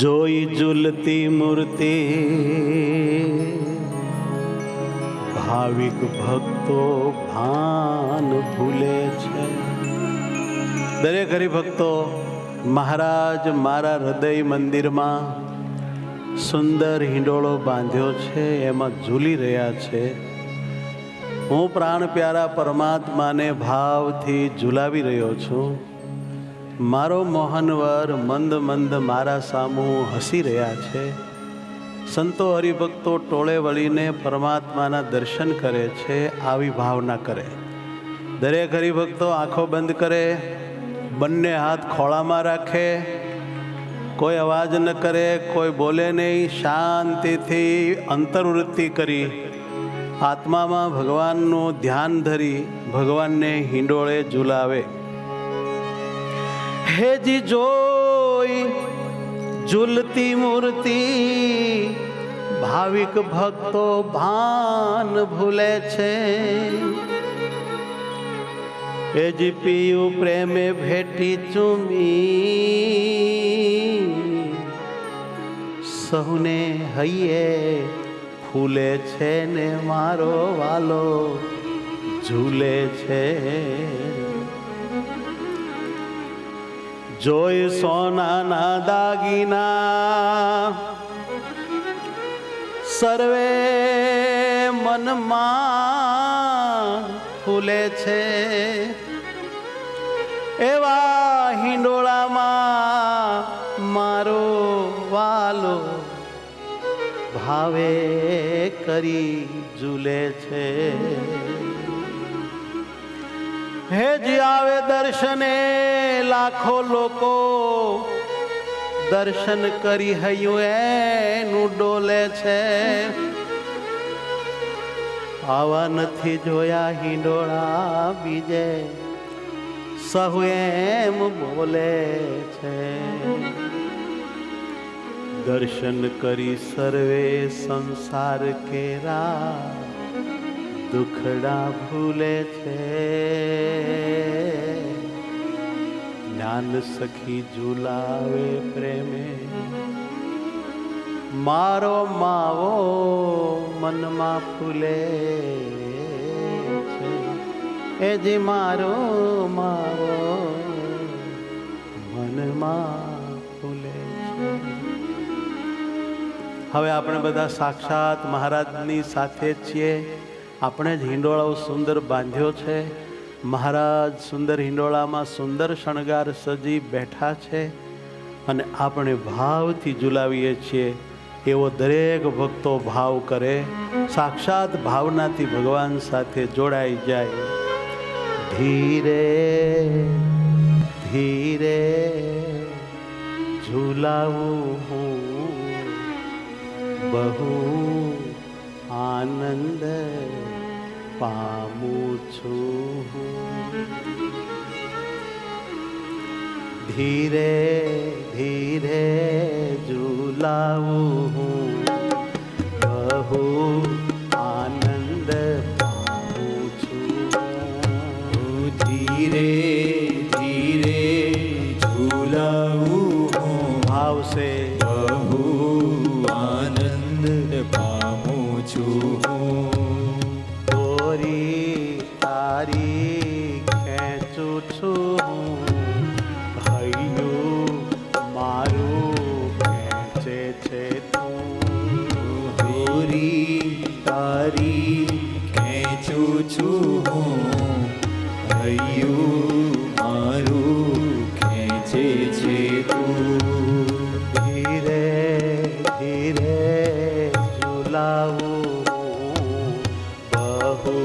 જોઈ ઝૂલતી મૂર્તિ ભાવિક ભક્તો ભાન ભૂલે છે. દરેક હરિભક્તો મહારાજ મારા હૃદય મંદિરમાં સુંદર હિંડોળો બાંધ્યો છે, એમાં ઝૂલી રહ્યા છે. હું પ્રાણ પ્યારા પરમાત્માને ભાવથી ઝૂલાવી રહ્યો છું. મારો મોહનવર મંદ મંદ મારા સામું હસી રહ્યા છે. સંતો હરિભક્તો ટોળે વળીને પરમાત્માના દર્શન કરે છે. આવી ભાવના કરે. દરેક હરિભક્તો આંખો બંધ કરે, બંને હાથ ખોળામાં રાખે, કોઈ અવાજ ન કરે, કોઈ બોલે નહીં. શાંતિથી અંતર્વૃત્તિ કરી આત્મામાં ભગવાનનું ધ્યાન ધરી ભગવાનને હિંડોળે ઝૂલાવે. હેજી જોઈ ઝૂલતી મૂર્તિ ભાવિક ભક્તો ભાન ભૂલે છે. હેજી પિયું પ્રેમે ભેટી ચૂમી સૌને હૈયે ફૂલે છે ને મારો વાલો ઝૂલે છે. જોઈ સોનાના દાગીના સર્વે મનમાં ફૂલે છે. એવા હિંડોળામાં મારો વાલો ભાવે કરી ઝૂલે છે. હેજી આવે દર્શને લાખો લોકો દર્શન કરી હૈયું એનું ડોલે છે. આવા નથી જોયા હિંડોળા બીજે સહુ એમ બોલે છે. દર્શન કરી સર્વે સંસાર કેરા દુખડા ભૂલે છે. જ્ઞાન સખી ઝુલાવે પ્રેમે મારો માવો મનમાં ફૂલે છે. એ જે મારો માવો મનમાં ફૂલે છે. હવે આપણે બધા સાક્ષાત મહારાજની સાથે જ છીએ. આપણે જ હિંડોળો સુંદર બાંધ્યો છે. મહારાજ સુંદર હિંડોળામાં સુંદર શણગાર સજી બેઠા છે અને આપણે ભાવથી ઝુલાવીએ છીએ. એવો દરેક ભક્તો ભાવ કરે, સાક્ષાત ભાવનાથી ભગવાન સાથે જોડાઈ જાય. ધીરે ધીરે ઝુલાવું હું બહુ આનંદ પામું છું. ધીરે ધીરે ઝુલાવું હું બહુ આનંદ પામું છું. ધીરે ધીરે ઝુલાવું હું ભાવ સે બહુ આનંદ પામું છું. તારી ખેંચું છું, હૈયું મારું ખેંચે છે તું. દોરી તારી ખેંચું છું, હૈયું મારું ખેંચે છે તું. ધીરે ધીરે ઝુલાવું બહુ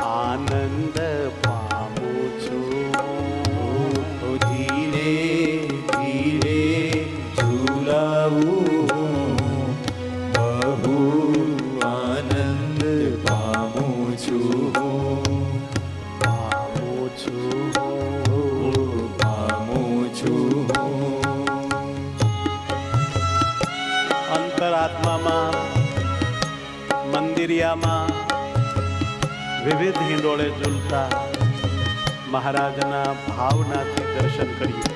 આનંદ પામું છું. ધીરે ધીરે ઝુલાવું બહુ આનંદ પામું છું. પામું છું પામું છું. અંતરાત્મામાં મંદિરિયામાં વિવિધ હિંડોળે ઝૂલતા મહારાજના ભાવનાથી દર્શન કરીએ.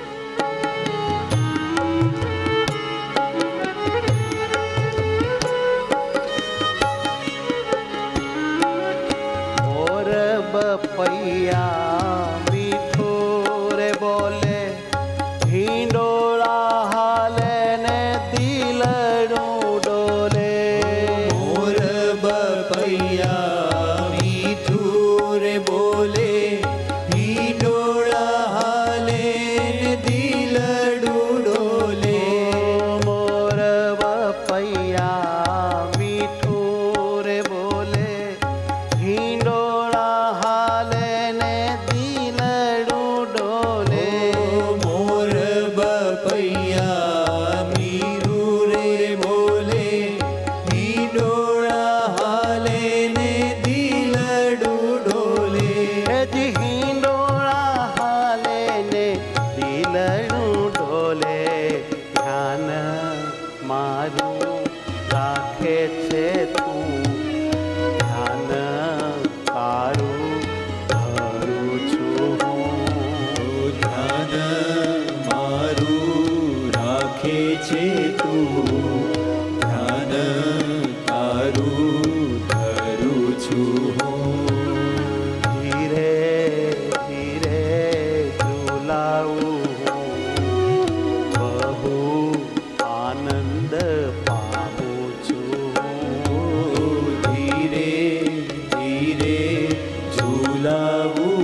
મારું રાખે છે તું ધ્યાન તારું ધરું છું હું ધ્યાન મારું રાખે છે તું ધ્યાન તારું ધરું છું ધીરે ધીરે ઝુલાવું બહુ આનંદ પામું છું ધીરે ધીરે ઝુલાવું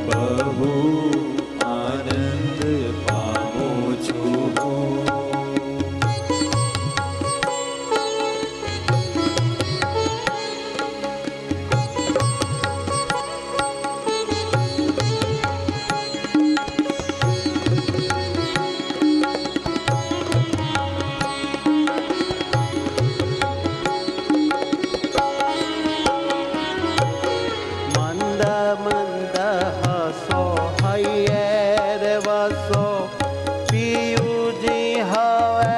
બહુ આનંદ પામું છું મંદ મંદ હસો હૈયે રે વસો પિયુજી હવે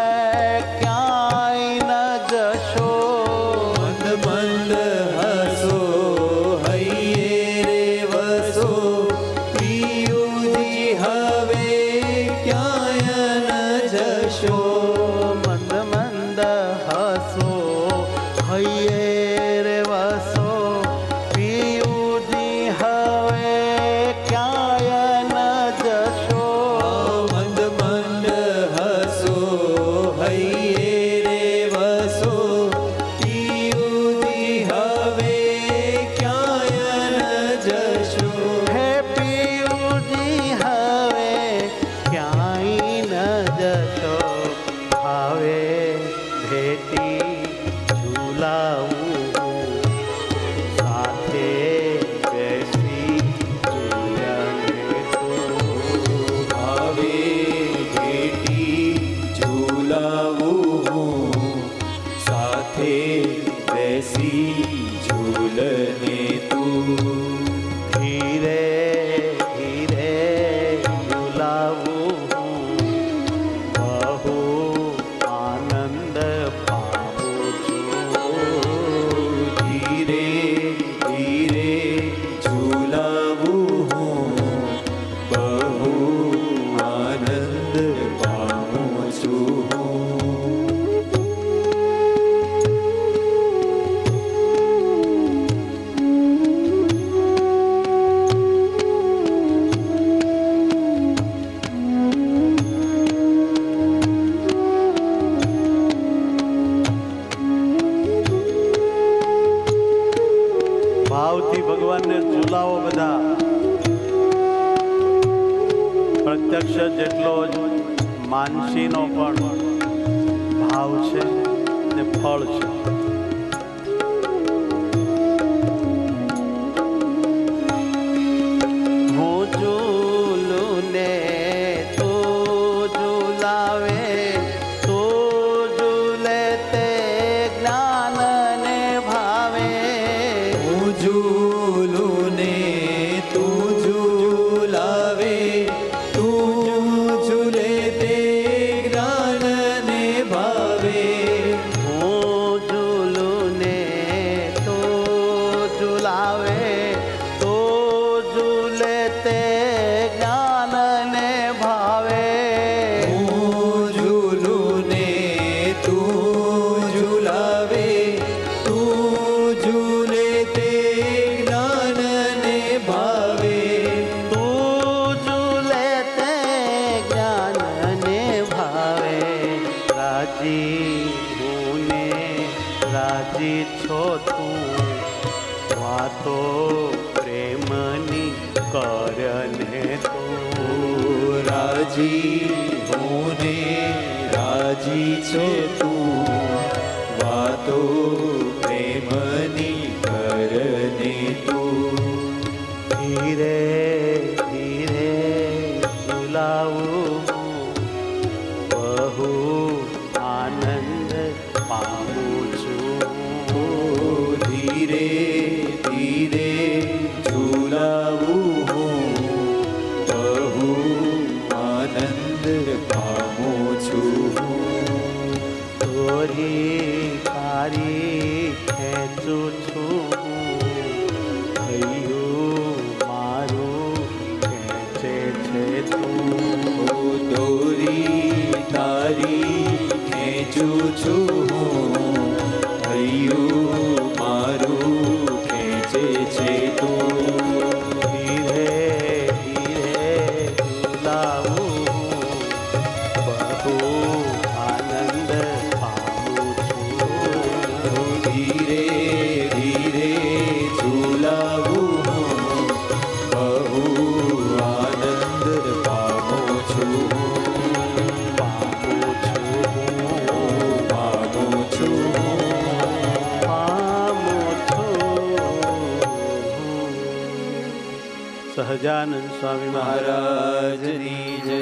ક્યાંય ન જશો મંદ મંદ હસો હૈયે રે વસો પિયુજી હવે ક્યાંય ન જશો મંદ મંદ હસો હૈયે રે વસો પિયુજી હવે ક્યાંય ન જશો મંદ મંદ હસો હૈયે રે વસો પિયુજી હવે ક્યાંય ન જશો હે પિયુજી હવે ક્યાંય ન જશો હવે ભેટી ઝુલાવું સાથે બેસી ઝૂલને તું હવે ભેટી ઝુલાવું સાથે બેસી ઝૂલને તું ધીરે ધીરે ઝુલાવું બહુ આનંદ પામું છું ધીરે ધીરે ઝુલાવું બહુ આનંદ પામું છું ભાવથી ભગવાનને ઝુલાવો બધા પ્રત્યક્ષ જેટલો જ માનસીનો પણ ભાવ છે ને ફળ છે હું ઝૂલું ને તું ઝુલાવે તું ઝૂલે તે જ્ઞાન ને ભાવે હું ઝૂલું ને તું ઝૂલાવે તું ઝૂલે તે જ્ઞાન ને ભાવે હું ઝૂલું ને તું ઝુલાવે તો ઝૂલે તે જ્ઞાન ને ભાવે હું ઝૂલું ને તું ઝૂલાવે તું ઝૂલે તે જ્ઞાન ને ભાવે તું ઝૂલે તે જ્ઞાન ને ભાવે રાજી હું ને રાજી છો તું વાતો પ્રેમની કરને તું રાજી હોને રાજી છે તું વાતો પ્રેમની કરને તું ધીરે ધીરે ઝુલાવું બહુ આનંદ પામું છું ધીરે ધીરે ઝુલાવું બહુ આનંદ પામું છું દોરી તારી ખેંચું છું હૈયું મારું ખેંચે છે તું દોરી તારી ખેંચું છું હું હૈયું મારું ખેંચે છે તું ધીરે ધીરે ઝુલાવું બહુ આનંદ પામું છું ધીરે ધીરે ઝુલાવું હું બહુ આનંદ પામું છું પામું છું પામું છું પામું છું. સહજાનંદ સ્વામી મહારાજ મહારાજની જય